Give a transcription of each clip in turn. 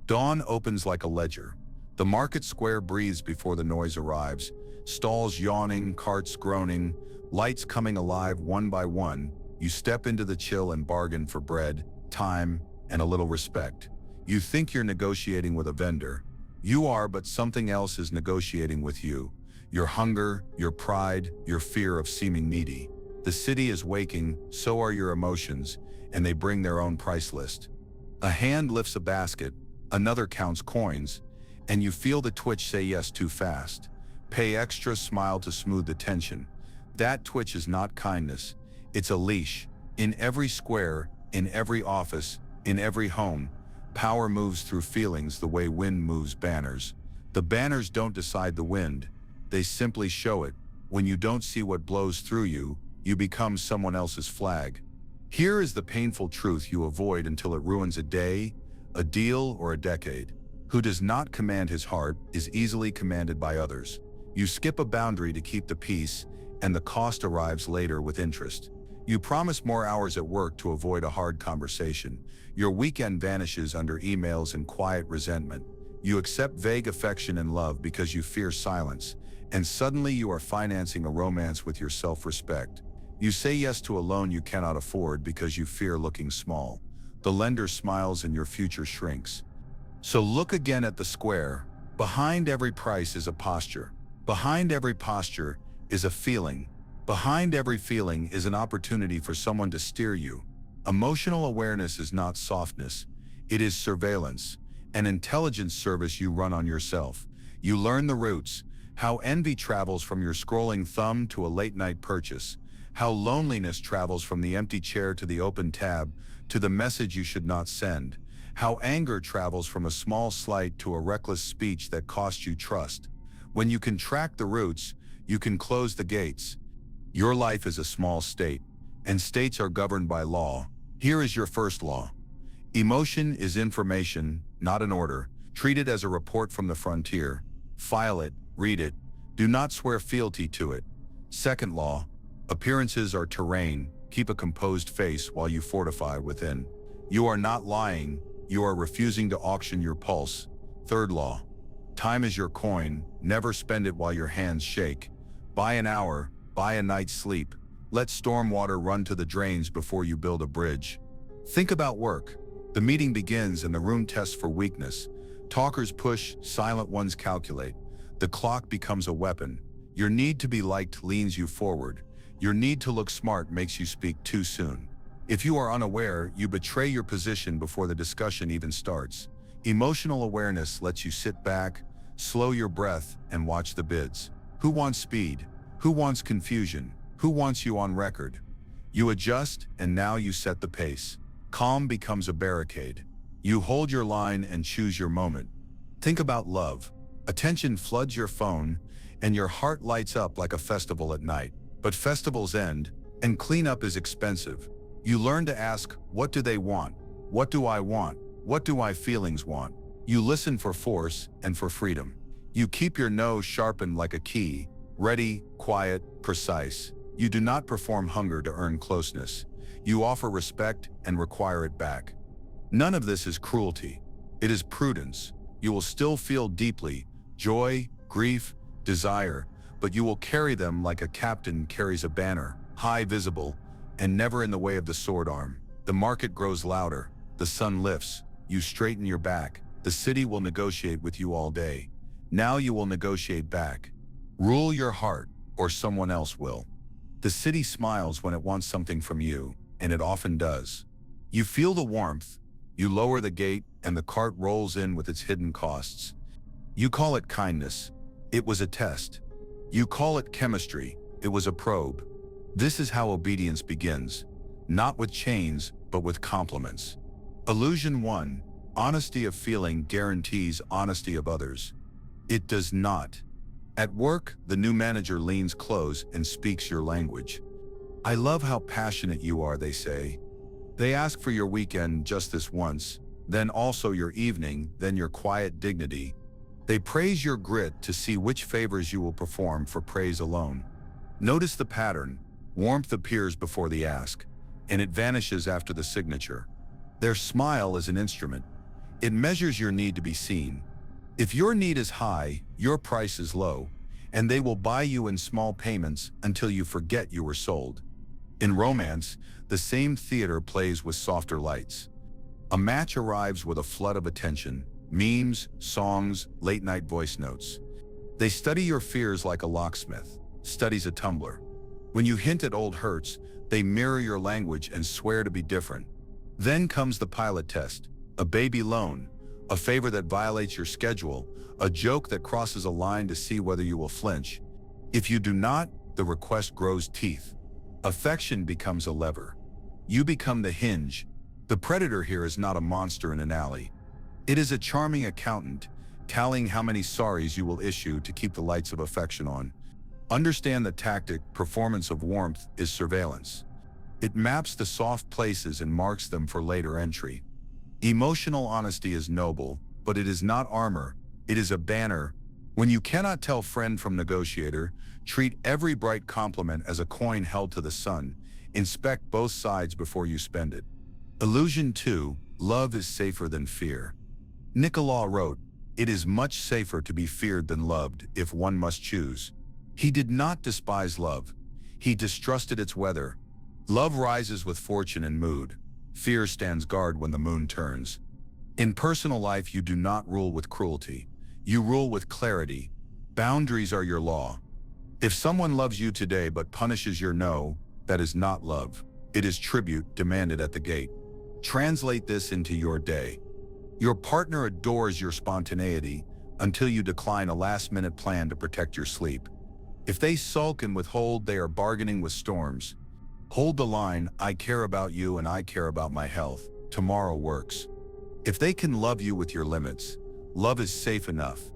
Dawn opens like a ledger. The market square breathes before the noise arrives, stalls yawning, carts groaning, lights coming alive one by one. You step into the chill and bargain for bread, time, and a little respect. You think you're negotiating with a vendor. You are, but something else is negotiating with you. Your hunger, your pride, your fear of seeming needy. The city is waking, so are your emotions, and they bring their own price list. A hand lifts a basket, another counts coins, and you feel the twitch say yes too fast. Pay extra, smile to smooth the tension. That twitch is not kindness, it's a leash. In every square, in every office, in every home, power moves through feelings the way wind moves banners. The banners don't decide the wind, they simply show it. When you don't see what blows through you, you become someone else's flag. Here is the painful truth you avoid until it ruins a day, a deal, or a decade. Who does not command his heart is easily commanded by others. You skip a boundary to keep the peace, and the cost arrives later with interest. You promise more hours at work to avoid a hard conversation. Your weekend vanishes under emails and quiet resentment. You accept vague affection and love because you fear silence, and suddenly you are financing a romance with your self-respect. You say yes to a loan you cannot afford because you fear looking small. The lender smiles and your future shrinks. So look again at the square. Behind every price is a posture. Behind every posture is a feeling. Behind every feeling is an opportunity for someone to steer you. Emotional awareness is not softness, it is surveillance, an intelligence service you run on yourself. You learn the routes, how envy travels from your scrolling thumb to a late-night purchase, how loneliness travels from the empty chair to the open tab to the message you should not send, how anger travels from a small slight to a reckless speech that costs you trust. When you can track the routes, you can close the gates. Your life is a small state, and states are governed by law. Here is your first law. Emotion is information, not an order. Treat it as a report from the frontier. File it, read it. Do not swear fealty to it. Second law. Appearances are terrain. Keep a composed face while you fortify within. You are not lying. You are refusing to auction your pulse. Third law. Time is your coin. Never spend it while your hands shake. Buy an hour. Buy a night's sleep. Let storm water run to the drains before you build a bridge. Think about work. The meeting begins and the room tests for weakness. Talkers push, silent ones calculate. The clock becomes a weapon. Your need to be liked leans you forward. Your need to look smart makes you speak too soon. If you are unaware, you betray your position before the discussion even starts. Emotional awareness lets you sit back, slow your breath, and watch the bids. Who wants speed? Who wants confusion? Who wants you on record? You adjust, and now you set the pace. Calm becomes a barricade. You hold your line and choose your moment. Think about love. Attention floods your phone, and your heart lights up like a festival at night. But festivals end, and cleanup is expensive. You learn to ask, what do they want? What do I want? What do my feelings want? You listen for force and for freedom. You keep your nose sharpened like a key, ready, quiet, precise. You do not perform hunger to earn closeness. You offer respect and require it back. None of this is cruelty. It is prudence. You will still feel deeply, joy, grief, desire, but you will carry them like a captain carries a banner, high visible, and never in the way of the sword arm. The market grows louder. The sun lifts. You straighten your back. The city will negotiate with you all day. Now you will negotiate back. Rule your heart, or someone else will. The city smiles when it wants something from you, and it often does. You feel the warmth. You lower the gate, and the cart rolls in with its hidden costs. You call it kindness. It was a test. You call it chemistry. It was a probe. This is how obedience begins. Not with chains, but with compliments. Illusion 1. Honesty of feeling guarantees honesty of others. It does not. At work, the new manager leans close and speaks your language. I love how passionate you are, they say. They ask for your weekend just this once, then also your evening, then your quiet dignity. They praise your grit to see which favors you will perform for praise alone. Notice the pattern. Warmth appears before the ask, and it vanishes after the signature. Their smile is an instrument. It measures your need to be seen. If your need is high, your price is low, and they will buy you in small payments until you forget you were sold. In romance, the same theater plays with softer lights. A match arrives with a flood of attention, memes, songs, late-night voice notes. They study your fears like a locksmith studies a tumbler. When you hint at old hurts, they mirror your language and swear to be different. Then comes the pilot test, a baby loan, a favor that violates your schedule, a joke that crosses a line to see whether you will flinch. If you do not, the request grows teeth. Affection becomes a lever. You become the hinge. The predator here is not a monster in an alley. It is a charming accountant, tallying how many sorries you will issue to keep the lights of affection on. Understand the tactic, performance of warmth is surveillance. It maps the soft places and marks them for later entry. Emotional honesty is noble, but it is not armor. It is a banner. When you cannot tell friend from negotiator, treat every bright compliment as a coin held to the sun. Inspect both sides before you spend it. Illusion 2, love is safer than fear. Nicolas wrote, "It is much safer to be feared than loved if one must choose." He did not despise love. He distrusted its weather. Love rises with fortune and mood. Fear stands guard when the moon turns. In personal life, you do not rule with cruelty. You rule with clarity. Boundaries are your law. If someone loves you today but punishes your no, that is not love. It is tribute demanded at the gate. Translate this into your day. Your partner adores your spontaneity until you decline a last-minute plan to protect your sleep. If they sulk and withhold, they are bargaining with storms. Hold the line, "I care about you and I care about my health. Tomorrow works." If they can love you with your limits, love is safe enough.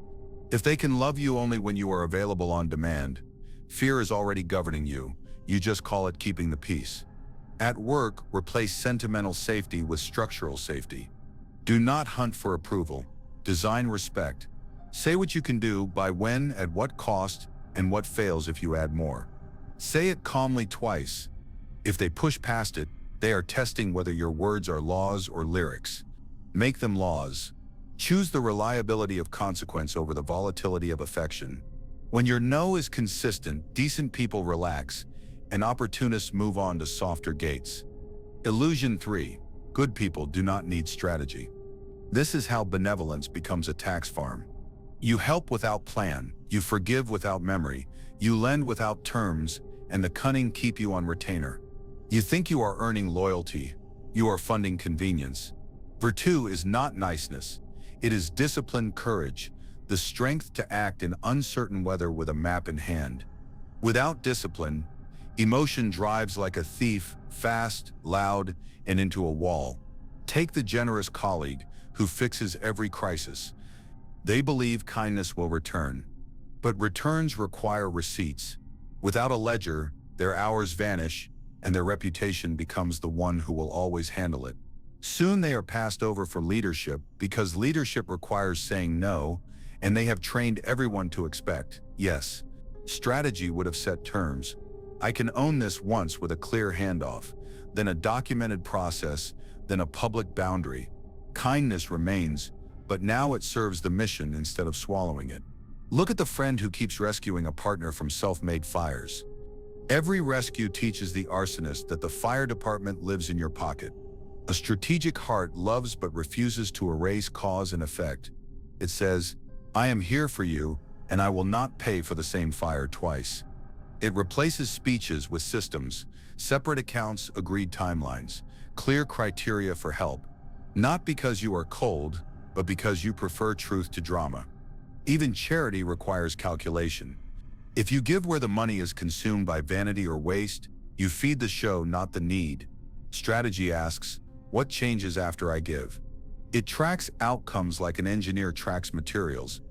If they can love you only when you are available on demand, fear is already governing you. You just call it keeping the peace. At work, replace sentimental safety with structural safety. Do not hunt for approval. Design respect. Say what you can do, by when, at what cost, and what fails if you add more. Say it calmly twice. If they push past it, they are testing whether your words are laws or lyrics. Make them laws. Choose the reliability of consequence over the volatility of affection. When your no is consistent, decent people relax, and opportunists move on to softer gates. Illusion 3. Good people do not need strategy. This is how benevolence becomes a tax farm. You help without plan, you forgive without memory, you lend without terms, and the cunning keep you on retainer. You think you are earning loyalty, you are funding convenience. Virtue is not niceness, it is disciplined courage, the strength to act in uncertain weather with a map in hand. Without discipline, emotion drives like a thief, fast, loud, and into a wall. Take the generous colleague who fixes every crisis. They believe kindness will return, but returns require receipts. Without a ledger, their hours vanish, and their reputation becomes the one who will always handle it. Soon they are passed over for leadership because leadership requires saying no, and they have trained everyone to expect yes. Strategy would have set terms. I can own this once with a clear handoff, then a documented process, then a public boundary. Kindness remains, but now it serves the mission instead of swallowing it. Look at the friend who keeps rescuing a partner from self-made fires. Every rescue teaches the arsonist that the fire department lives in your pocket. A strategic heart loves but refuses to erase cause and effect. It says, "I am here for you, and I will not pay for the same fire twice." It replaces speeches with systems, separate accounts, agreed timelines, clear criteria for help. Not because you are cold, but because you prefer truth to drama. Even charity requires calculation. If you give where the money is consumed by vanity or waste, you feed the show, not the need. Strategy asks, what changes after I give? It tracks outcomes like an engineer tracks materials.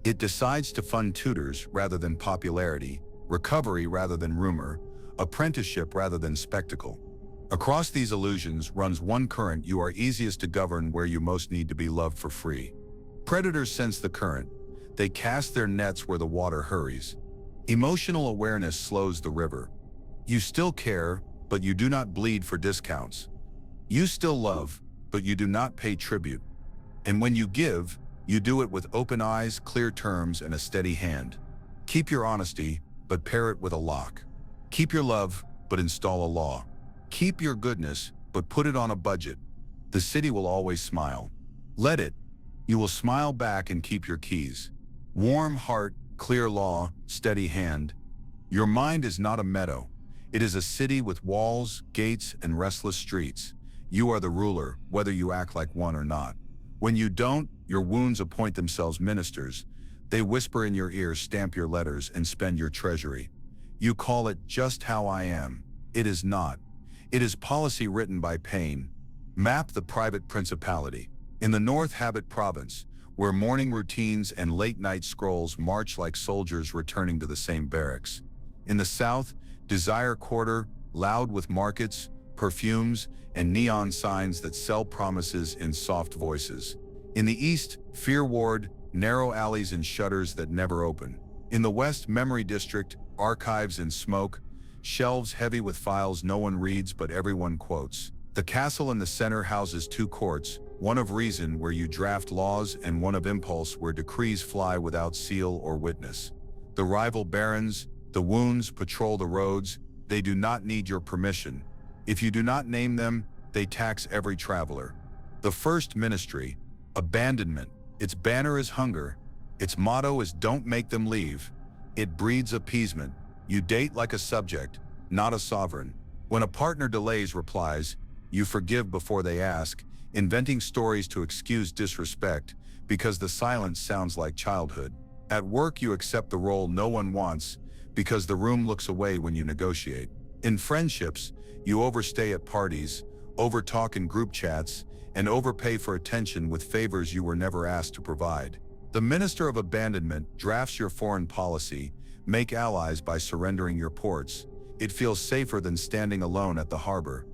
It decides to fund tutors rather than popularity, recovery rather than rumor, apprenticeship rather than spectacle. Across these illusions runs one current: you are easiest to govern where you most need to be loved for free. Predators sense the current. They cast their nets where the water hurries. Emotional awareness slows the river. You still care, but you do not bleed for discounts. You still love, but you do not pay tribute. And when you give, you do it with open eyes, clear terms, and a steady hand. Keep your honesty, but pair it with a lock. Keep your love, but install a law. Keep your goodness, but put it on a budget. The city will always smile. Let it. You will smile back and keep your keys. Warm heart, clear law, steady hand. Your mind is not a meadow. It is a city with walls, gates, and restless streets. You are the ruler, whether you act like one or not. When you don't, your wounds appoint themselves ministers. They whisper in your ear, stamp your letters, and spend your treasury. You call it just how I am. It is not. It is policy written by pain. Map the private principality. In the North, habit province, where morning routines and late-night scrolls march like soldiers returning to the same barracks. In the South, desire quarter, loud with markets, perfumes, and neon signs that sell promises in soft voices. In the East, fear ward, narrow alleys and shutters that never open. In the West, memory district, archives in smoke, shelves heavy with files no one reads but everyone quotes. The castle in the center houses two courts, one of reason where you draft laws and one of impulse where decrees fly without seal or witness. The rival barons, the wounds patrol the roads. They do not need your permission. If you do not name them, they tax every traveler. The first ministry, abandonment. Its banner is hunger. Its motto is don't make them leave. It breeds appeasement. You date like a subject, not a sovereign. When a partner delays replies, you forgive before they ask, inventing stories to excuse disrespect because the silence sounds like childhood. At work, you accept the role no one wants because the room looks away when you negotiate. In friendships, you overstay at parties, overtalk in group chats, and overpay for attention with favors you were never asked to provide. The minister of abandonment drafts your foreign policy, make allies by surrendering your ports. It feels safer than standing alone at the harbor.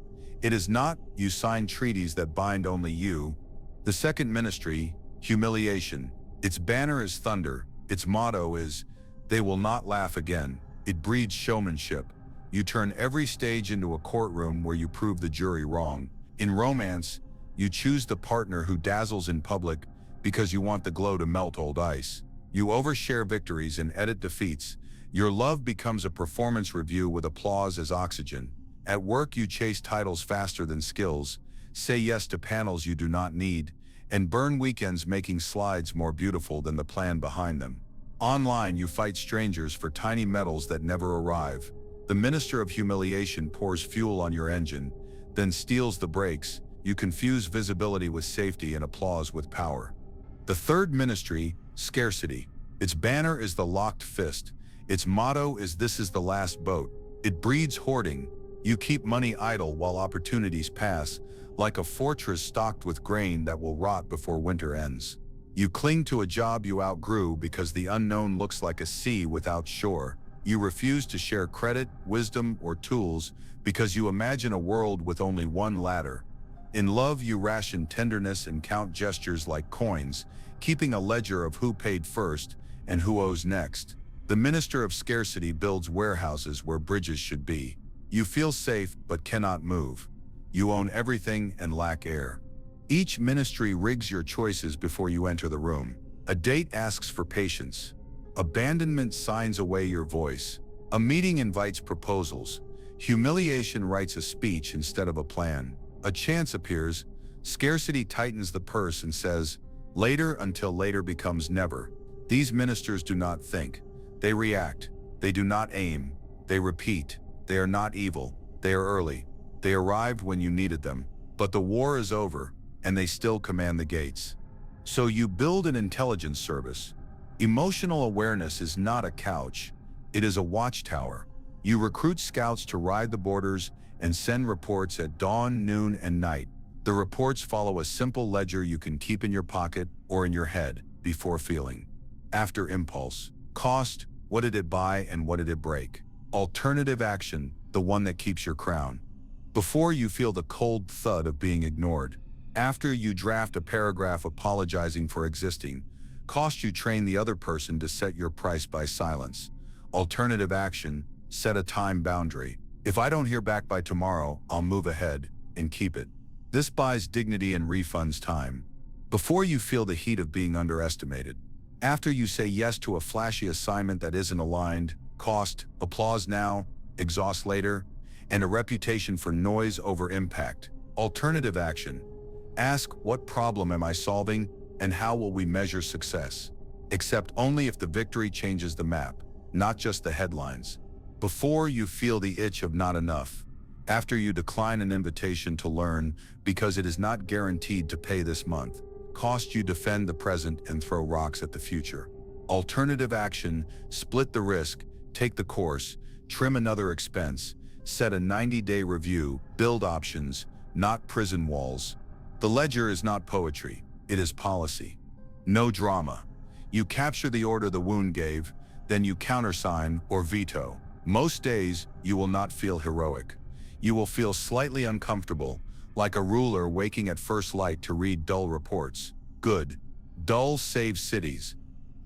It is not, you sign treaties that bind only you. The second ministry, humiliation. Its banner is thunder. Its motto is, they will not laugh again. It breeds showmanship. You turn every stage into a courtroom where you prove the jury wrong. In romance, you choose the partner who dazzles in public because you want the glow to melt old ice. You overshare victories and edit defeats. Your love becomes a performance review with applause as oxygen. At work, you chase titles faster than skills, say yes to panels you do not need, and burn weekends making slides more beautiful than the plan behind them. Online, you fight strangers for tiny medals that never arrive. The minister of humiliation pours fuel on your engine, then steals the brakes. You confuse visibility with safety and applause with power. The third ministry, scarcity. Its banner is the locked fist. Its motto is this is the last boat. It breeds hoarding. You keep money idle while opportunities pass, like a fortress stocked with grain that will rot before winter ends. You cling to a job you outgrew because the unknown looks like a sea without shore. You refuse to share credit, wisdom, or tools because you imagine a world with only one ladder. In love, you ration tenderness and count gestures like coins, keeping a ledger of who paid first and who owes next. The minister of scarcity builds warehouses where bridges should be. You feel safe but cannot move. You own everything and lack air. Each ministry rigs your choices before you enter the room. A date asks for patience. Abandonment signs away your voice. A meeting invites proposals. Humiliation writes a speech instead of a plan. A chance appears. Scarcity tightens the purse and says, later until later becomes never. These ministers do not think. They react. They do not aim. They repeat. They are not evil. They are early. They arrived when you needed them. But the war is over, and they still command the gates. So you build an intelligence service. Emotional awareness is not a couch. It is a watchtower. You recruit scouts to ride the borders and send reports at dawn, noon, and night. The reports follow a simple ledger you can keep in your pocket or in your head before feeling. After impulse. Cost, what did it buy and what did it break? Alternative action, the one that keeps your crown. Before, you feel the cold thud of being ignored. After, you draft a paragraph apologizing for existing. Cost, you train the other person to set your price by silence. Alternative action, set a time boundary. If I don't hear back by tomorrow, I'll move ahead and keep it. This buys dignity and refunds time. Before you feel the heat of being underestimated. After you say yes to a flashy assignment that isn't aligned, cost, applause now, exhaust later, and a reputation for noise over impact. Alternative action. Ask, what problem am I solving, and how will we measure success? Accept only if the victory changes the map, not just the headlines. Before you feel the itch of not enough. After you decline an invitation to learn because it is not guaranteed to pay this month. Cost, you defend the present and throw rocks at the future. Alternative action, split the risk, take the course, trim another expense, set a 90-day review, build options, not prison walls. The ledger is not poetry, it is policy. No drama. You capture the order the wound gave, then you countersign or veto. Most days, you will not feel heroic. You will feel slightly uncomfortable, like a ruler waking at first light to read dull reports. Good. Dull saves cities.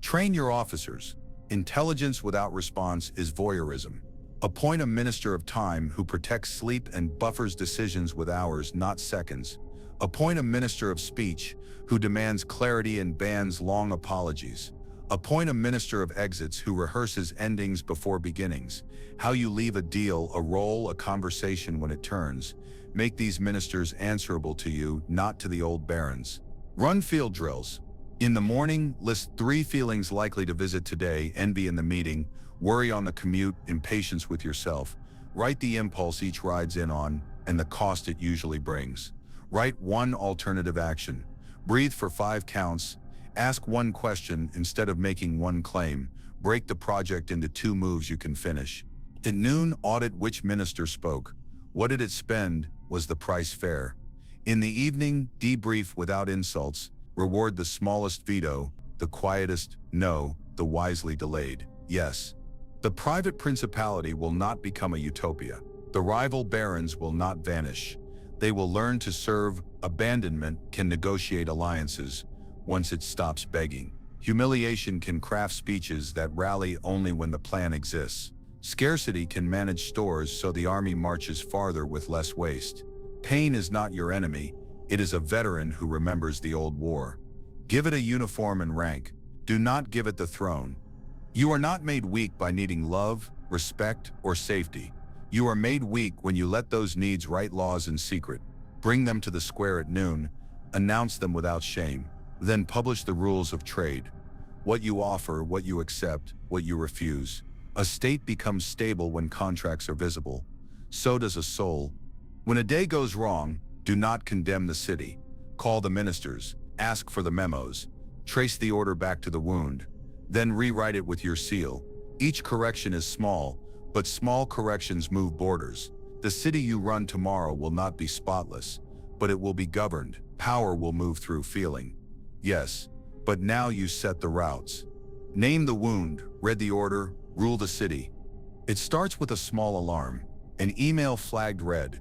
Train your officers. Intelligence without response is voyeurism. Appoint a minister of time who protects sleep and buffers decisions with hours, not seconds. Appoint a minister of speech who demands clarity and bans long apologies. Appoint a minister of exits who rehearses endings before beginnings. How you leave a deal, a role, a conversation when it turns. Make these ministers answerable to you, not to the old barons. Run field drills. In the morning, list 3 feelings likely to visit today: envy in the meeting, worry on the commute, impatience with yourself. Write the impulse each rides in on and the cost it usually brings. Write 1 alternative action. Breathe for 5 counts. Ask 1 question instead of making 1 claim. Break the project into 2 moves you can finish. At noon, audit which minister spoke. What did it spend? Was the price fair? In the evening, debrief without insults. Reward the smallest veto, the quietest no, the wisely delayed yes. The private principality will not become a utopia. The rival barons will not vanish. They will learn to serve. Abandonment can negotiate alliances once it stops begging. Humiliation can craft speeches that rally only when the plan exists. Scarcity can manage stores so the army marches farther with less waste. Pain is not your enemy. It is a veteran who remembers the old war. Give it a uniform and rank. Do not give it the throne. You are not made weak by needing love, respect, or safety. You are made weak when you let those needs write laws in secret. Bring them to the square at noon. Announce them without shame. Then publish the rules of trade. What you offer, what you accept, what you refuse. A state becomes stable when contracts are visible. So does a soul. When a day goes wrong, do not condemn the city. Call the ministers. Ask for the memos. Trace the order back to the wound. Then rewrite it with your seal. Each correction is small, but small corrections move borders. The city you run tomorrow will not be spotless, but it will be governed. Power will move through feeling. Yes, but now you set the routes. Name the wound, read the order, rule the city. It starts with a small alarm, an email flagged red,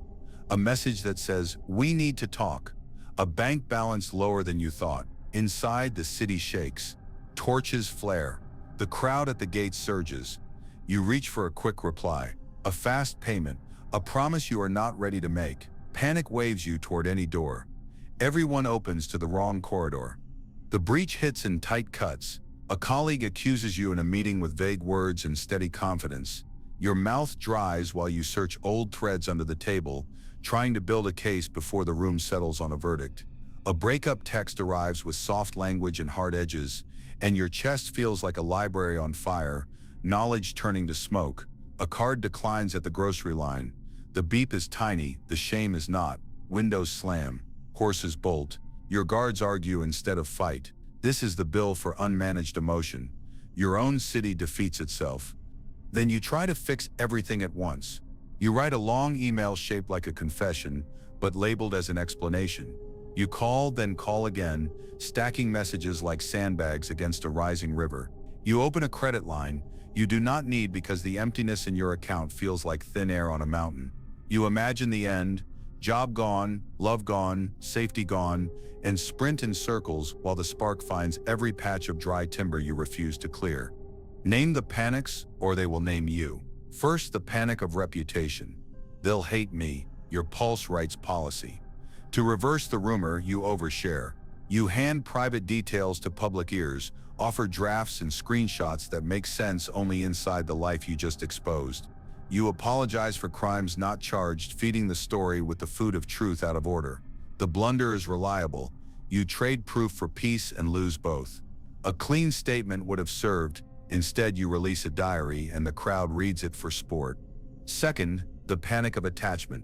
a message that says, "We need to talk," a bank balance lower than you thought. Inside, the city shakes. Torches flare. The crowd at the gate surges. You reach for a quick reply, a fast payment, a promise you are not ready to make. Panic waves you toward any door. Everyone opens to the wrong corridor. The breach hits in tight cuts. A colleague accuses you in a meeting with vague words and steady confidence. Your mouth dries while you search old threads under the table, trying to build a case before the room settles on a verdict. A breakup text arrives with soft language and hard edges, and your chest feels like a library on fire, knowledge turning to smoke. A card declines at the grocery line. The beep is tiny, the shame is not. Windows slam. Horses bolt. Your guards argue instead of fight. This is the bill for unmanaged emotion. Your own city defeats itself. Then you try to fix everything at once. You write a long email shaped like a confession, but labeled as an explanation. You call, then call again, stacking messages like sandbags against a rising river. You open a credit line you do not need because the emptiness in your account feels like thin air on a mountain. You imagine the end, job gone, love gone, safety gone, and sprint in circles while the spark finds every patch of dry timber you refuse to clear. Name the panics, or they will name you. First, the panic of reputation. They'll hate me. Your pulse writes policy. To reverse the rumor, you overshare. You hand private details to public ears, offer drafts and screenshots that make sense only inside the life you just exposed. You apologize for crimes not charged, feeding the story with the food of truth out of order. The blunder is reliable. You trade proof for peace and lose both. A clean statement would have served. Instead, you release a diary and the crowd reads it for sport. Second, the panic of attachment.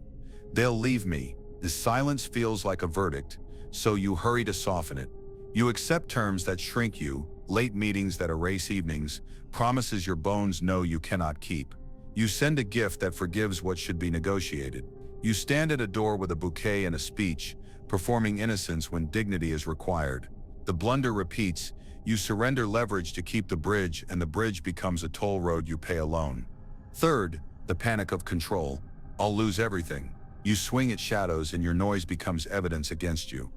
They'll leave me. The silence feels like a verdict, so you hurry to soften it. You accept terms that shrink you, late meetings that erase evenings, promises your bones know you cannot keep. You send a gift that forgives what should be negotiated. You stand at a door with a bouquet and a speech, performing innocence when dignity is required. The blunder repeats. You surrender leverage to keep the bridge, and the bridge becomes a toll road you pay alone. Third, the panic of control. I'll lose everything. You swing at shadows and your noise becomes evidence against you.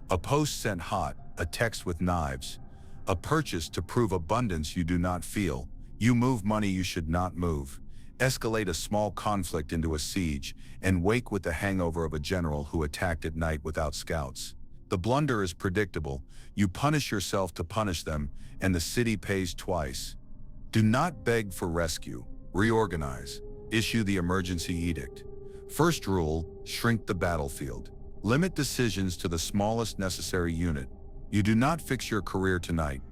A post sent hot, a text with knives. A purchase to prove abundance you do not feel. You move money you should not move. Escalate a small conflict into a siege, and wake with the hangover of a general who attacked at night without scouts. The blunder is predictable. You punish yourself to punish them, and the city pays twice. Do not beg for rescue. Reorganize. Issue the emergency edict. First rule, shrink the battlefield. Limit decisions to the smallest necessary unit. You do not fix your career tonight.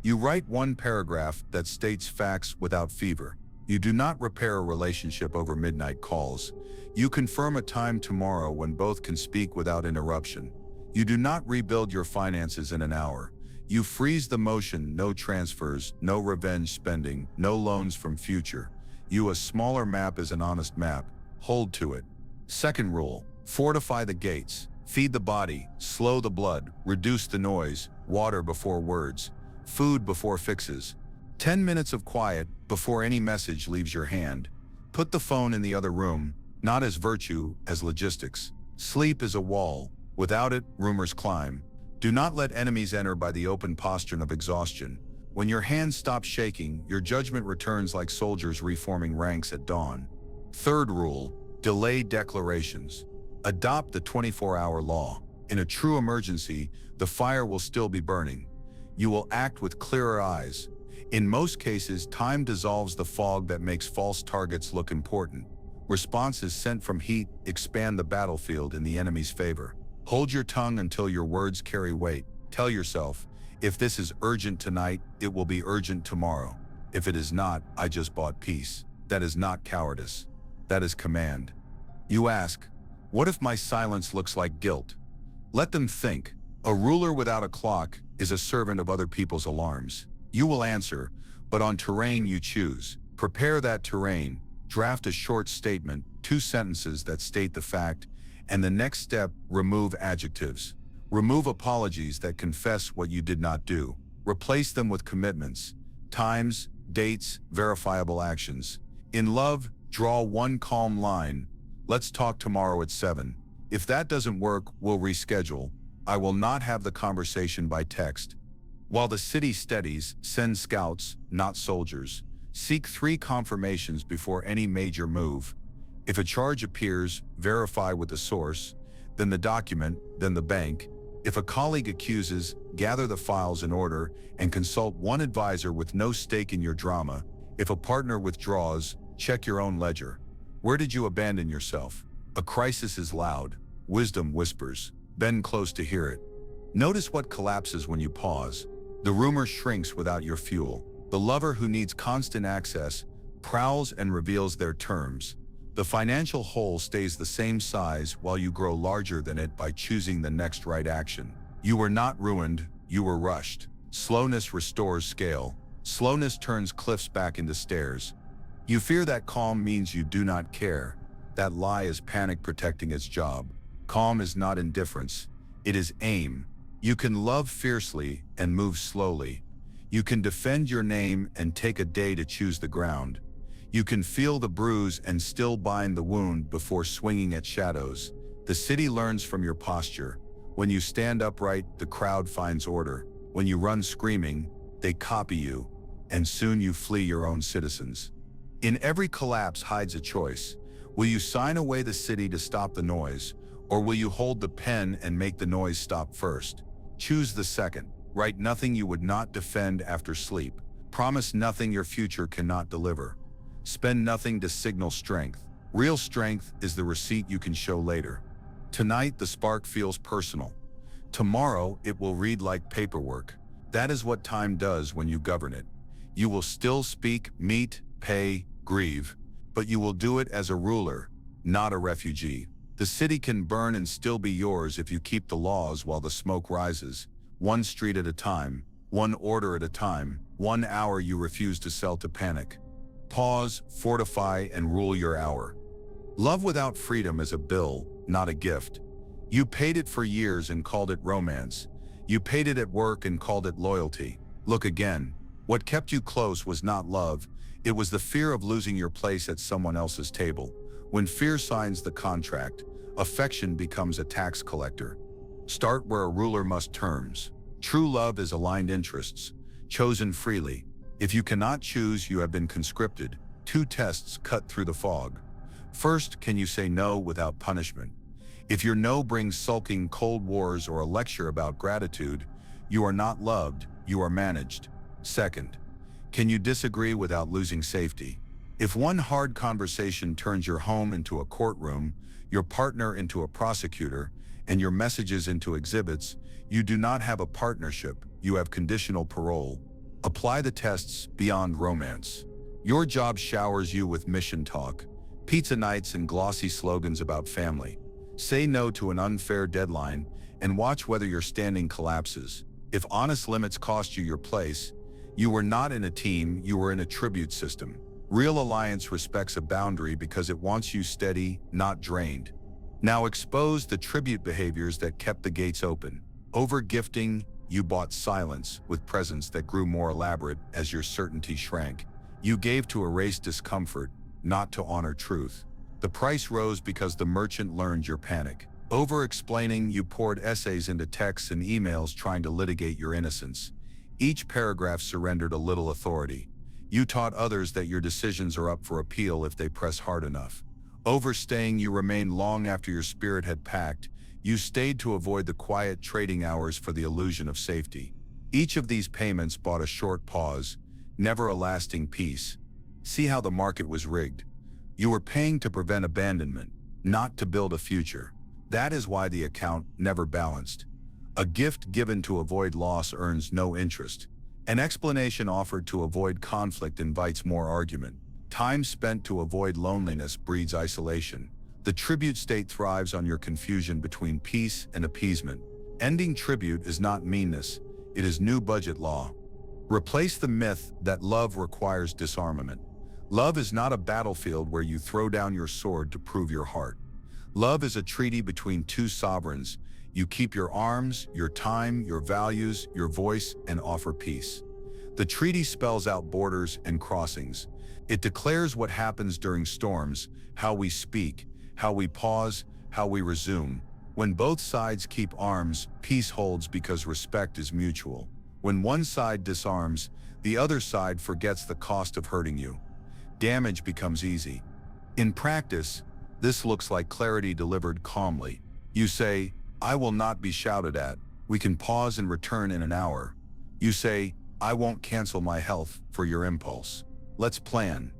You write one paragraph that states facts without fever. You do not repair a relationship over midnight calls. You confirm a time tomorrow when both can speak without interruption. You do not rebuild your finances in an hour. You freeze the motion, no transfers, no revenge spending, no loans from future. A smaller map is an honest map. Hold to it. Second rule, fortify the gates. Feed the body, slow the blood, reduce the noise, water before words, food before fixes. 10 minutes of quiet before any message leaves your hand. Put the phone in the other room, not as virtue, as logistics. Sleep is a wall. Without it, rumors climb. Do not let enemies enter by the open postern of exhaustion. When your hands stop shaking, your judgment returns like soldiers reforming ranks at dawn. Third rule, delay declarations. Adopt the 24-hour law. In a true emergency, the fire will still be burning. You will act with clearer eyes. In most cases, time dissolves the fog that makes false targets look important. Responses sent from heat expand the battlefield in the enemy's favor. Hold your tongue until your words carry weight. Tell yourself, if this is urgent tonight, it will be urgent tomorrow. If it is not, I just bought peace. That is not cowardice. That is command. You ask, what if my silence looks like guilt? Let them think. A ruler without a clock is a servant of other people's alarms. You will answer, but on terrain you choose. Prepare that terrain. Draft a short statement, 2 sentences that state the fact, and the next step, remove adjectives. Remove apologies that confess what you did not do. Replace them with commitments, times, dates, verifiable actions. In love, draw one calm line. Let's talk tomorrow at 7. If that doesn't work, we'll reschedule. I will not have the conversation by text. While the city steadies, send scouts, not soldiers. Seek 3 confirmations before any major move. If a charge appears, verify with the source, then the document, then the bank. If a colleague accuses, gather the files in order and consult one advisor with no stake in your drama. If a partner withdraws, check your own ledger. Where did you abandon yourself? A crisis is loud. Wisdom whispers. Bend close to hear it. Notice what collapses when you pause. The rumor shrinks without your fuel. The lover who needs constant access prowls and reveals their terms. The financial hole stays the same size while you grow larger than it by choosing the next right action. You were not ruined, you were rushed. Slowness restores scale. Slowness turns cliffs back into stairs. You fear that calm means you do not care. That lie is panic protecting its job. Calm is not indifference. It is aim. You can love fiercely and move slowly. You can defend your name and take a day to choose the ground. You can feel the bruise and still bind the wound before swinging at shadows. The city learns from your posture. When you stand upright, the crowd finds order. When you run screaming, they copy you, and soon you flee your own citizens. In every collapse hides a choice. Will you sign away the city to stop the noise, or will you hold the pen and make the noise stop first? Choose the second. Write nothing you would not defend after sleep. Promise nothing your future cannot deliver. Spend nothing to signal strength. Real strength is the receipt you can show later. Tonight, the spark feels personal. Tomorrow, it will read like paperwork. That is what time does when you govern it. You will still speak, meet, pay, grieve, but you will do it as a ruler, not a refugee. The city can burn and still be yours if you keep the laws while the smoke rises. One street at a time, one order at a time, 1 hour you refuse to sell to panic. Pause, fortify, and rule your hour. Love without freedom is a bill, not a gift. You paid it for years and called it romance. You paid it at work and called it loyalty. Look again. What kept you close was not love. It was the fear of losing your place at someone else's table. When fear signs the contract, affection becomes a tax collector. Start where a ruler must terms. True love is aligned interests, chosen freely. If you cannot choose, you have been conscripted. 2 tests cut through the fog. First, can you say no without punishment? If your no brings sulking, cold wars, or a lecture about gratitude, you are not loved, you are managed. Second, can you disagree without losing safety? If one hard conversation turns your home into a courtroom, your partner into a prosecutor, and your messages into exhibits, you do not have a partnership, you have conditional parole. Apply the tests beyond romance. Your job showers you with mission talk, pizza nights, and glossy slogans about family. Say no to an unfair deadline and watch whether your standing collapses. If honest limits cost you your place, you were not in a team, you were in a tribute system. Real alliance respects a boundary because it wants you steady, not drained. Now expose the tribute behaviors that kept the gates open. Over-gifting, you bought silence with presents that grew more elaborate as your certainty shrank. You gave to erase discomfort, not to honor truth. The price rose because the merchant learned your panic. Over-explaining, you poured essays into texts and emails trying to litigate your innocence. Each paragraph surrendered a little authority. You taught others that your decisions are up for appeal if they press hard enough. Overstaying, you remained long after your spirit had packed. You stayed to avoid the quiet trading hours for the illusion of safety. Each of these payments bought a short pause, never a lasting peace. See how the market was rigged. You were paying to prevent abandonment, not to build a future. That is why the account never balanced. A gift given to avoid loss earns no interest. An explanation offered to avoid conflict invites more argument. Time spent to avoid loneliness breeds isolation. The tribute state thrives on your confusion between peace and appeasement. Ending tribute is not meanness, it is new budget law. Replace the myth that love requires disarmament. Love is not a battlefield where you throw down your sword to prove your heart. Love is a treaty between 2 sovereigns. You keep your arms, your time, your values, your voice, and offer peace. The treaty spells out borders and crossings. It declares what happens during storms, how we speak, how we pause, how we resume. When both sides keep arms, peace holds because respect is mutual. When one side disarms, the other side forgets the cost of hurting you. Damage becomes easy. In practice, this looks like clarity delivered calmly. You say, I will not be shouted at. We can pause and return in an hour. You say, I won't cancel my health for your impulse. Let's plan.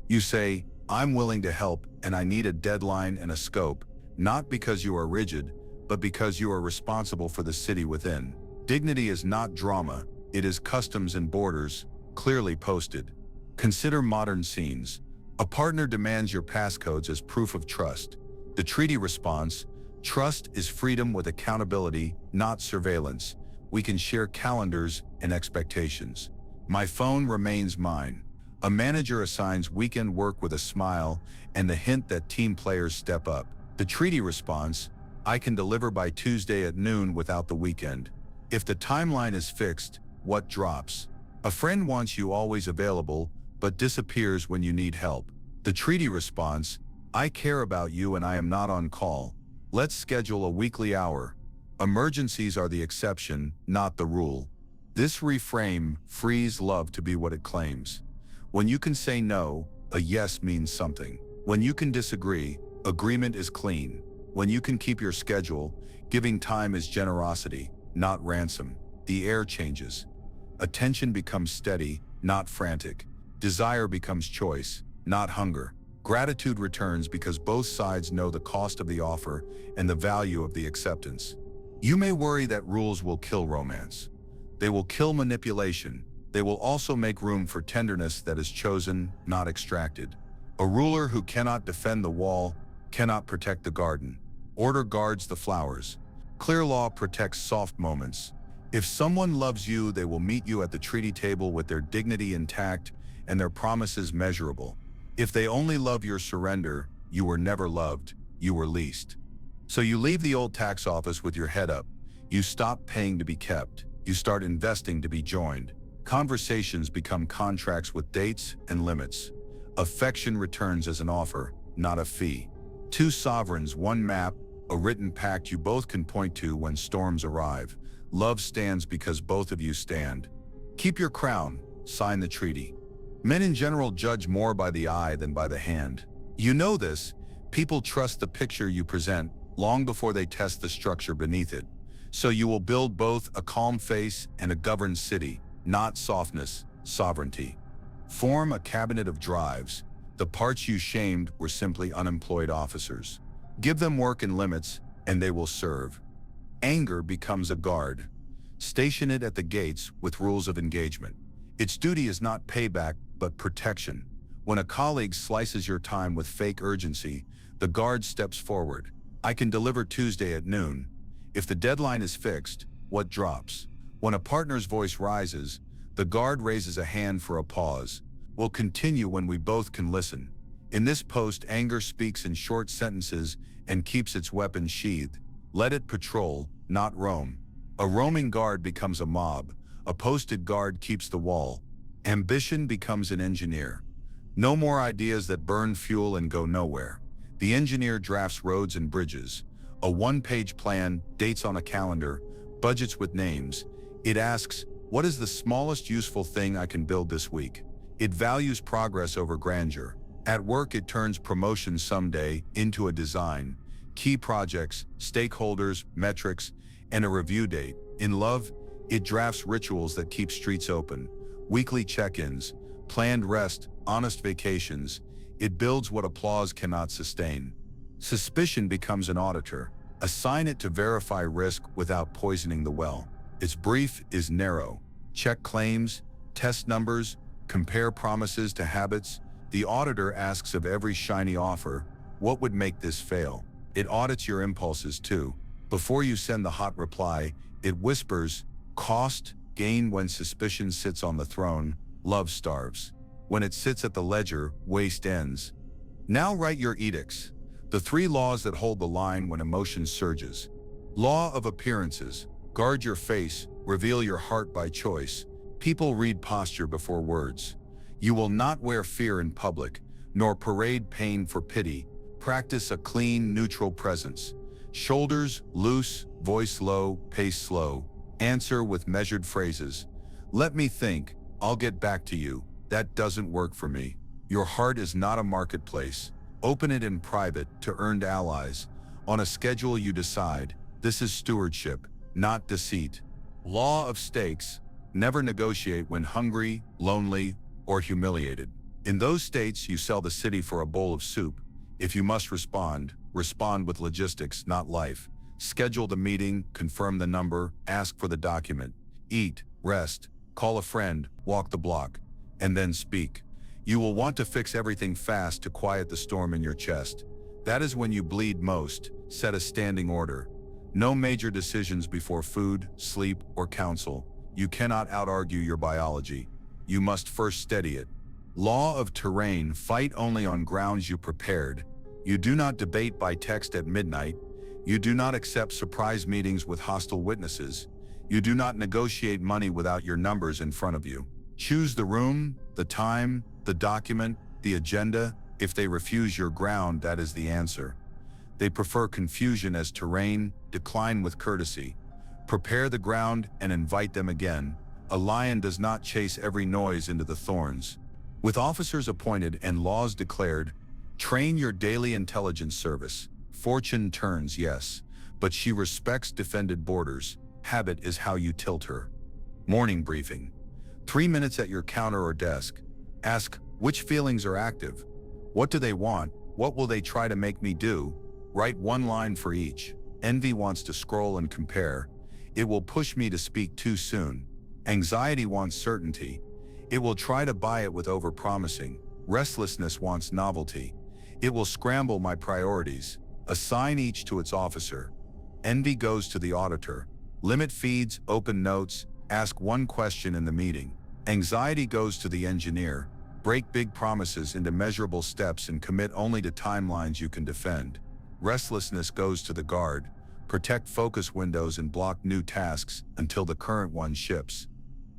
You say, I'm willing to help and I need a deadline and a scope, not because you are rigid, but because you are responsible for the city within. Dignity is not drama, it is customs and borders, clearly posted. Consider modern scenes. A partner demands your passcodes as proof of trust. The treaty response, trust is freedom with accountability, not surveillance. We can share calendars and expectations. My phone remains mine. A manager assigns weekend work with a smile and the hint that team players step up. The treaty response, I can deliver by Tuesday at noon without the weekend. If the timeline is fixed, what drops? A friend wants you always available, but disappears when you need help. The treaty response, I care about you and I am not on call. Let's schedule a weekly hour. Emergencies are the exception, not the rule. This reframe frees love to be what it claims. When you can say no, a yes means something. When you can disagree, agreement is clean. When you can keep your schedule, giving time is generosity. not ransom. The air changes. Attention becomes steady, not frantic. Desire becomes choice, not hunger. Gratitude returns because both sides know the cost of the offer and the value of the acceptance. You may worry that rules will kill romance. They will kill manipulation. They will also make room for tenderness that is chosen, not extracted. A ruler who cannot defend the wall cannot protect the garden. Order guards the flowers. Clear law protects soft moments. If someone loves you, they will meet you at the treaty table with their dignity intact and their promises measurable. If they only love your surrender, you were never loved, you were leased. So you leave the old tax office with your head up. You stop paying to be kept. You start investing to be joined. Conversations become contracts with dates and limits. Affection returns as an offer, not a fee. Two sovereigns, one map, a written pact you both can point to when storms arrive. Love stands because both of you stand. Keep your crown, sign the treaty. Men in general judge more by the eye than by the hand. You know this. People trust the picture you present long before they test the structure beneath it. So you will build both a calm face and a governed city, not softness, sovereignty. Form a cabinet of drives. The parts you shamed were simply unemployed officers. Give them work and limits, and they will serve. Anger becomes a guard. Station it at the gates with rules of engagement. Its duty is not payback, but protection. When a colleague slices your time with fake urgency, the guard steps forward. I can deliver Tuesday at noon. If the deadline is fixed, what drops? When a partner's voice rises, the guard raises a hand for a pause. We'll continue when we both can listen. In this post, anger speaks in short sentences and keeps its weapons sheathed. Let it patrol, not roam. A roaming guard becomes a mob. A posted guard keeps the wall. Ambition becomes an engineer. No more ideas that burn fuel and go nowhere. The engineer drafts roads and bridges. A one-page plan, dates on a calendar, budgets with names. It asks, what is the smallest useful thing I can build this week? It values progress over grandeur. At work, it turns promotion someday into a design, key projects, stakeholders, metrics, and a review date. In love, it drafts rituals that keep streets open, weekly check-ins, planned rest, honest vacations. It builds what applause cannot sustain. Suspicion becomes an auditor. Assign it to verify risk without poisoning the well. Its brief is narrow. Check claims, test numbers, compare promises to habits. The auditor asks of every shiny offer, what would make this fail? It audits your impulses too. Before you send the hot reply, it whispers, cost, gain. When suspicion sits on the throne, love starves. When it sits at the ledger, waste ends. Now write your edicts. The 3 laws that hold the line when emotion surges. Law of appearances. Guard your face, reveal your heart by choice. People read posture before words. You will not wear fear in public, nor parade pain for pity. Practice a clean, neutral presence. Shoulders loose, voice low, pace slow. Answer with measured phrases. Let me think, I'll get back to you. That doesn't work for me. Your heart is not a marketplace. Open it in private to earned allies. On a schedule you decide. This is stewardship, not deceit. Law of stakes. Never negotiate when hungry, lonely, or humiliated. In those states, you sell the city for a bowl of soup. If you must respond, respond with logistics, not life. Schedule the meeting, confirm the number, ask for the document. Eat, rest, call a friend, walk the block, and then speak. You will want to fix everything fast to quiet the storm in your chest. That is when you bleed most. Set a standing order. No major decisions before food, sleep, or counsel. You cannot out-argue your biology. You must first steady it. Law of terrain. Fight only on grounds you prepared. You do not debate by text at midnight. You do not accept surprise meetings with hostile witnesses. You do not negotiate money without your numbers in front of you. Choose the room, the time, the document, the agenda. If they refuse your ground, that is the answer. They prefer confusion as terrain. Decline with courtesy. Prepare the ground and invite them again. A lion does not chase every noise into the thorns. With officers appointed and laws declared, train your daily intelligence service. Fortune turns, yes, but she respects defended borders. habit is how you tilt her. Morning briefing. 3 minutes at your counter or desk. Ask, which feelings are active? What do they want? What will they try to make me do? Write one line for each. Envy wants to scroll and compare. It will push me to speak too soon. Anxiety wants certainty. It will try to buy it with overpromising. Restlessness wants novelty. It will scramble my priorities. Assign each to its officer. Envy goes to the auditor. Limit feeds, open notes, ask one question in the meeting. Anxiety goes to the engineer. Break big promises into measurable steps and commit only to timelines you can defend. Restlessness goes to the guard. Protect focus windows and block new tasks until the current one ships.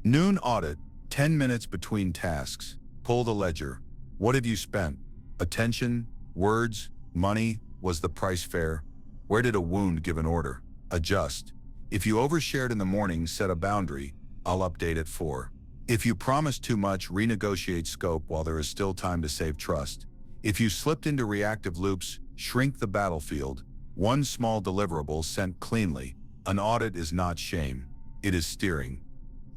Noon audit. 10 minutes between tasks. Pull the ledger. What have you spent? Attention, words, money, was the price fair? Where did a wound give an order? Adjust. If you overshared in the morning, set a boundary. I'll update at 4. If you promised too much, renegotiate scope while there is still time to save trust. If you slipped into reactive loops, shrink the battlefield. One small deliverable sent cleanly. An audit is not shame. It is steering.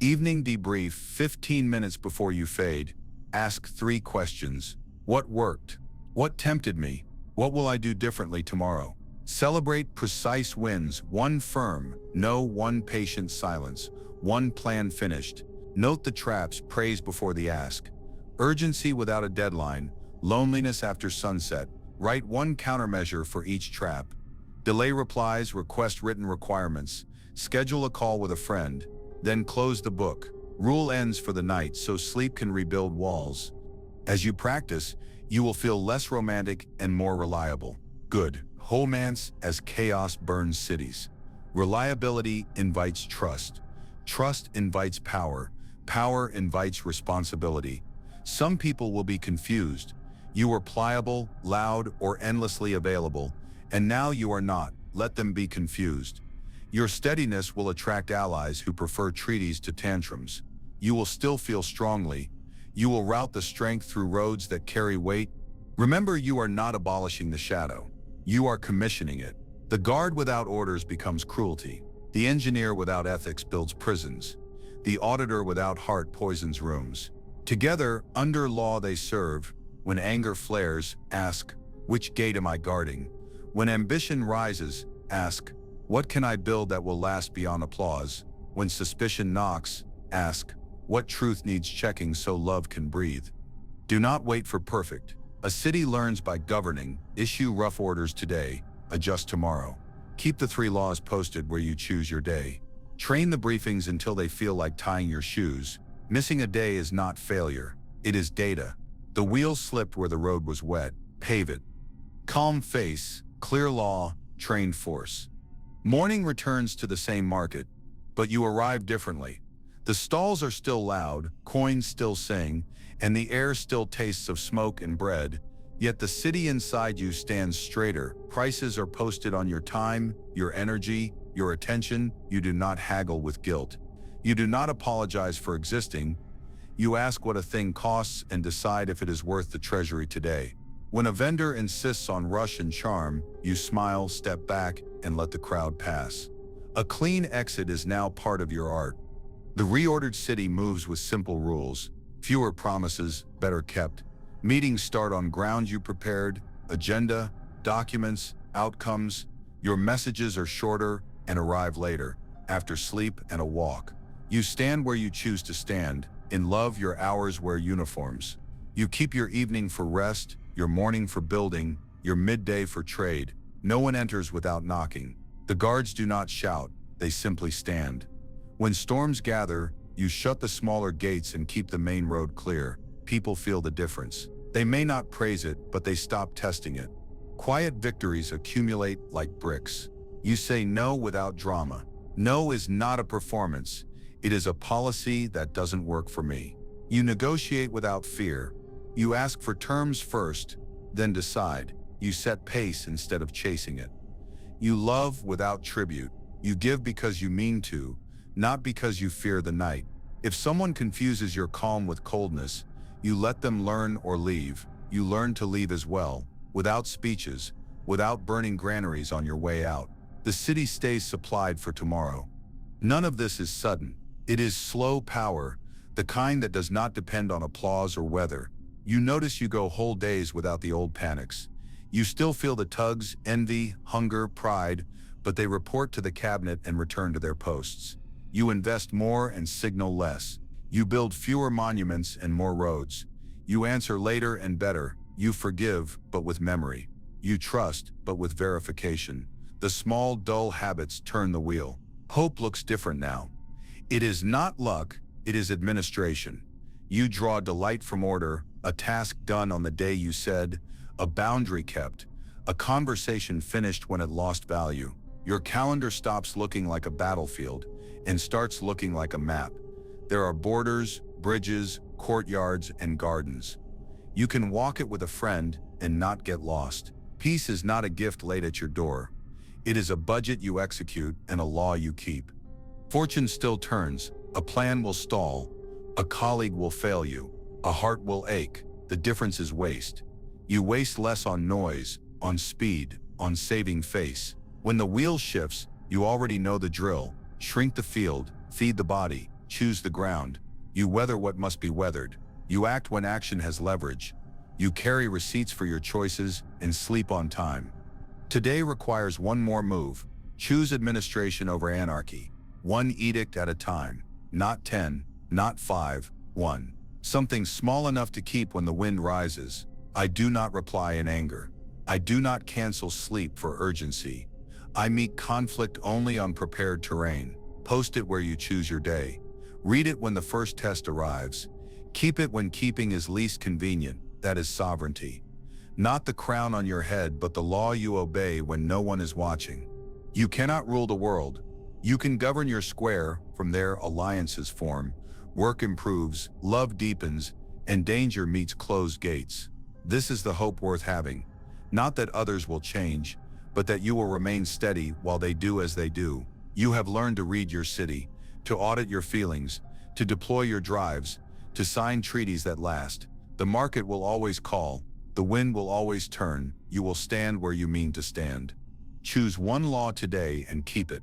Evening debrief. 15 minutes before you fade. Ask 3 questions. What worked? What tempted me? What will I do differently tomorrow? Celebrate precise wins. 1 firm no, 1 patient silence, 1 plan finished. Note the traps. Praise before the ask. Urgency without a deadline. Loneliness after sunset. Write 1 countermeasure for each trap. Delay replies. Request written requirements. Schedule a call with a friend. Then close the book. Rule ends for the night so sleep can rebuild walls. As you practice, you will feel less romantic and more reliable. Good. Romance as chaos burns cities. Reliability invites trust. Trust invites power. Power invites responsibility. Some people will be confused. You were pliable, loud, or endlessly available, and now you are not. Let them be confused. Your steadiness will attract allies who prefer treaties to tantrums. You will still feel strongly. You will route the strength through roads that carry weight. Remember, you are not abolishing the shadow. You are commissioning it. The guard without orders becomes cruelty. The engineer without ethics builds prisons. The auditor without heart poisons rooms. Together, under law they serve. When anger flares, ask, which gate am I guarding? When ambition rises, ask, what can I build that will last beyond applause? When suspicion knocks, ask, what truth needs checking so love can breathe? Do not wait for perfect. A city learns by governing. Issue rough orders today, adjust tomorrow. Keep the 3 laws posted where you choose your day. Train the briefings until they feel like tying your shoes. Missing a day is not failure, it is data. The wheel slipped where the road was wet, pave it. Calm face, clear law, trained force. Morning returns to the same market, but you arrive differently. The stalls are still loud, coins still sing, and the air still tastes of smoke and bread, yet the city inside you stands straighter. Prices are posted on your time, your energy, your attention. You do not haggle with guilt. You do not apologize for existing. You ask what a thing costs and decide if it is worth the treasury today. When a vendor insists on rush and charm, you smile, step back, and let the crowd pass. A clean exit is now part of your art. The reordered city moves with simple rules. Fewer promises, better kept. Meetings start on ground you prepared. Agenda, documents, outcomes. Your messages are shorter and arrive later, after sleep and a walk. You stand where you choose to stand. In love, your hours wear uniforms. You keep your evening for rest, your morning for building, your midday for trade. No one enters without knocking. The guards do not shout, they simply stand. When storms gather, you shut the smaller gates and keep the main road clear. People feel the difference. They may not praise it, but they stop testing it. Quiet victories accumulate like bricks. You say no without drama. No is not a performance. It is a policy that doesn't work for me. You negotiate without fear. You ask for terms first, then decide. You set pace instead of chasing it. You love without tribute. You give because you mean to, not because you fear the night. If someone confuses your calm with coldness, you let them learn or leave. You learn to leave as well, without speeches, without burning granaries on your way out. The city stays supplied for tomorrow. None of this is sudden. It is slow power, the kind that does not depend on applause or weather. You notice you go whole days without the old panics. You still feel the tugs, envy, hunger, pride, but they report to the cabinet and return to their posts. You invest more and signal less. You build fewer monuments and more roads. You answer later and better. You forgive, but with memory. You trust, but with verification. The small, dull habits turn the wheel. Hope looks different now. It is not luck, it is administration. You draw delight from order, a task done on the day you said, a boundary kept, a conversation finished when it lost value. Your calendar stops looking like a battlefield and starts looking like a map. There are borders, bridges, courtyards, and gardens. You can walk it with a friend and not get lost. Peace is not a gift laid at your door. It is a budget you execute and a law you keep. Fortune still turns. A plan will stall. A colleague will fail you. A heart will ache. The difference is waste. You waste less on noise, on speed, on saving face. When the wheel shifts, you already know the drill. Shrink the field, feed the body, choose the ground. You weather what must be weathered. You act when action has leverage. You carry receipts for your choices and sleep on time. Today requires one more move. Choose administration over anarchy. One edict at a time. Not 10, not 5, 1. Something small enough to keep when the wind rises. I do not reply in anger. I do not cancel sleep for urgency. I meet conflict only on prepared terrain. Post it where you choose your day. Read it when the first test arrives. Keep it when keeping is least convenient. That is sovereignty. Not the crown on your head, but the law you obey when no one is watching. You cannot rule the world. You can govern your square. From there, alliances form. Work improves, love deepens, and danger meets closed gates. This is the hope worth having. Not that others will change, but that you will remain steady while they do as they do. You have learned to read your city, to audit your feelings, to deploy your drives, to sign treaties that last. The market will always call. The wind will always turn. You will stand where you mean to stand. Choose one law today and keep it.